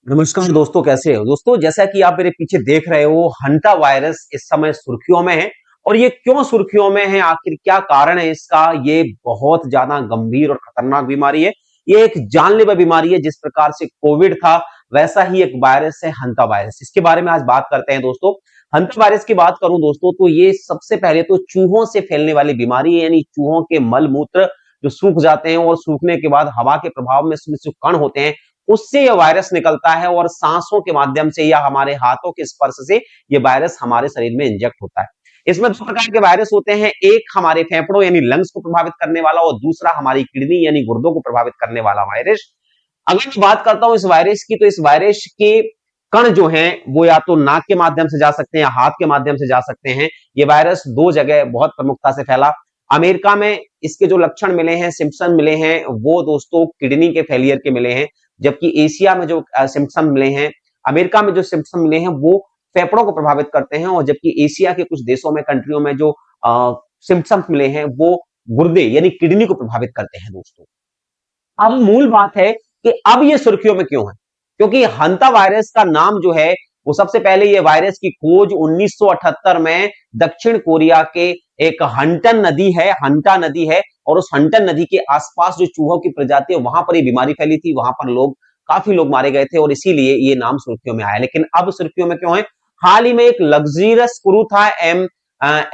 नमस्कार दोस्तों, कैसे हो दोस्तों। जैसा कि आप मेरे पीछे देख रहे हो, हंटा वायरस इस समय सुर्खियों में है। और ये क्यों सुर्खियों में है, आखिर क्या कारण है इसका। ये बहुत ज्यादा गंभीर और खतरनाक बीमारी है। ये एक जानलेवा बीमारी है। जिस प्रकार से कोविड था, वैसा ही एक वायरस है हंटा वायरस। इसके बारे में आज बात करते हैं दोस्तों। हंटा वायरस की बात करूं दोस्तों, तो ये सबसे पहले तो चूहों से फैलने वाली बीमारी है। यानी चूहों के मल मूत्र जो सूख जाते हैं और सूखने के बाद हवा के प्रभाव में इसमें जो कण होते हैं, उससे यह वायरस निकलता है और सांसों के माध्यम से या हमारे हाथों के स्पर्श से यह वायरस हमारे शरीर में इंजेक्ट होता है। इसमें दो प्रकार के वायरस होते हैं, एक हमारे फेफड़ों यानी लंग्स को प्रभावित करने वाला और दूसरा हमारी किडनी यानी गुर्दों को प्रभावित करने वाला वायरस। अगर मैं बात करता हूं इस वायरस की, तो इस वायरस के कण जो हैं वो या तो नाक के माध्यम से जा सकते हैं या हाथ के माध्यम से जा सकते हैं। ये वायरस दो जगह बहुत प्रमुखता से फैला। अमेरिका में इसके जो लक्षण मिले हैं, सिम्पटम मिले हैं, वो दोस्तों किडनी के फेलियर के मिले हैं। जबकि एशिया में जो सिम्पटम मिले हैं, अमेरिका में जो सिम्पटम मिले हैं, वो फेफड़ों को प्रभावित करते हैं। और जबकि एशिया के कुछ देशों में, कंट्रियों में जो सिम्पटम्स मिले हैं, वो गुर्दे यानी किडनी को प्रभावित करते हैं दोस्तों। अब मूल बात है कि अब ये सुर्खियों में क्यों है। क्योंकि हंता वायरस का नाम जो है, वो सबसे पहले ये वायरस की खोज 1978 में दक्षिण कोरिया के एक हंटन नदी है, हंटा नदी है, और उस हंटन नदी के आसपास जो चूहों की प्रजाति है, वहां पर ये बीमारी फैली थी। वहां पर काफी लोग मारे गए थे और इसीलिए ये नाम सुर्खियों में आया। लेकिन अब सुर्खियों में क्यों है? हाल ही में एक लग्जरियस क्रू था,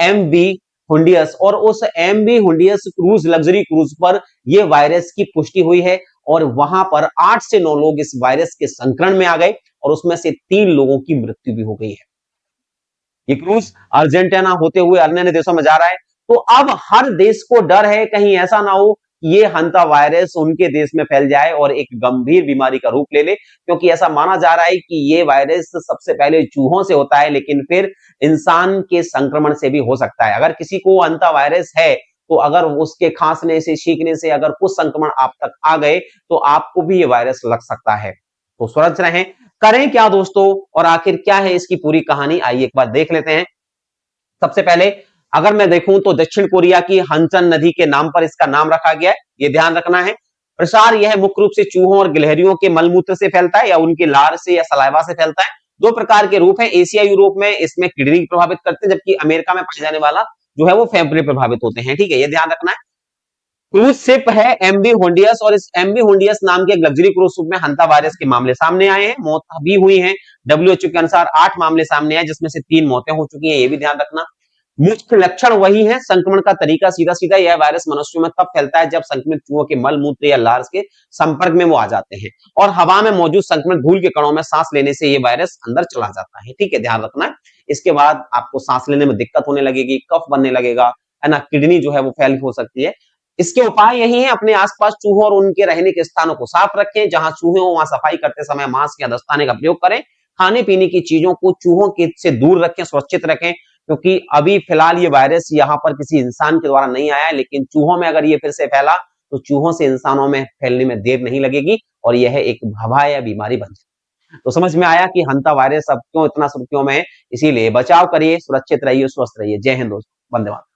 एम बी हुंडियस, और उस M B Hondius cruise, luxury cruise पर यह वायरस की पुष्टि हुई है। और वहां पर 8 से 9 लोग इस वायरस के संक्रमण में आ गए और उसमें से 3 लोगों की मृत्यु भी हो गई है। ये क्रूज अर्जेंटीना होते हुए अन्य अन्य देशों में जा रहा है। तो अब हर देश को डर है, कहीं ऐसा ना हो कि ये हंता वायरस उनके देश में फैल जाए और एक गंभीर बीमारी का रूप ले ले। क्योंकि ऐसा माना जा रहा है कि ये वायरस सबसे पहले चूहों से होता है, लेकिन फिर इंसान के संक्रमण से भी हो सकता है। अगर किसी को हंता वायरस है, तो अगर उसके खांसने से, छींकने से अगर कुछ संक्रमण आप तक आ गए, तो आपको भी ये वायरस लग सकता है। तो सुरक्षित रहें। करें क्या दोस्तों, और आखिर क्या है इसकी पूरी कहानी, आइए एक बार देख लेते हैं। सबसे पहले अगर मैं देखूं तो दक्षिण कोरिया की हंचन नदी के नाम पर इसका नाम रखा गया है, यह ध्यान रखना है। प्रसार यह मुख्य रूप से चूहों और गिलहरियों के मलमूत्र से फैलता है या उनके लार से या सलाइवा से फैलता है। दो प्रकार के रूप हैं, एशिया यूरोप में इसमें किडनी प्रभावित करते हैं, जबकि अमेरिका में पाए जाने वाला जो है वो फेफड़े प्रभावित होते हैं। ठीक है, ये ध्यान रखना है। क्रूज शिप है एमवी होंडियस, और इस एमवी होंडियस नाम के एक लग्जरी क्रूज शिप में हंता वायरस के मामले सामने आए हैं, मौत भी हुई है। डब्ल्यूएचओ के अनुसार 8 मामले सामने आए, जिसमें से 3 मौतें हो चुकी हैं, ये भी ध्यान रखना। मुख्य लक्षण वही है, संक्रमण का तरीका सीधा सीधा। यह वायरस मनुष्यों में तब फैलता है जब संक्रमित चूहों के मल मूत्र या लार्स के संपर्क में वो आ जाते हैं, और हवा में मौजूद संक्रमित धूल के कणों में सांस लेने से ये वायरस अंदर चला जाता है। ठीक है, ध्यान रखना है। इसके बाद आपको सांस लेने में दिक्कत होने लगेगी, कफ बनने लगेगा, है ना, किडनी जो है वो फेल हो सकती है। इसके उपाय यही है, अपने आसपास चूहों और उनके रहने के स्थानों को साफ रखें। जहां चूहे हो वहां सफाई करते समय मास्क या दस्ताने का प्रयोग करें। खाने पीने की चीजों को चूहों के से दूर रखें, सुरक्षित रखें। क्योंकि अभी फिलहाल ये वायरस यहाँ पर किसी इंसान के द्वारा नहीं आया है, लेकिन चूहों में अगर ये फिर से फैला, तो चूहों से इंसानों में फैलने में देर नहीं लगेगी और यह एक वबा या बीमारी बन जाए। तो समझ में आया कि हंता वायरस अब क्यों इतना सुर्खियों में है। इसीलिए बचाव करिए, सुरक्षित रहिए, स्वस्थ रहिए। जय हिंद दोस्तों, वंदे मातरम।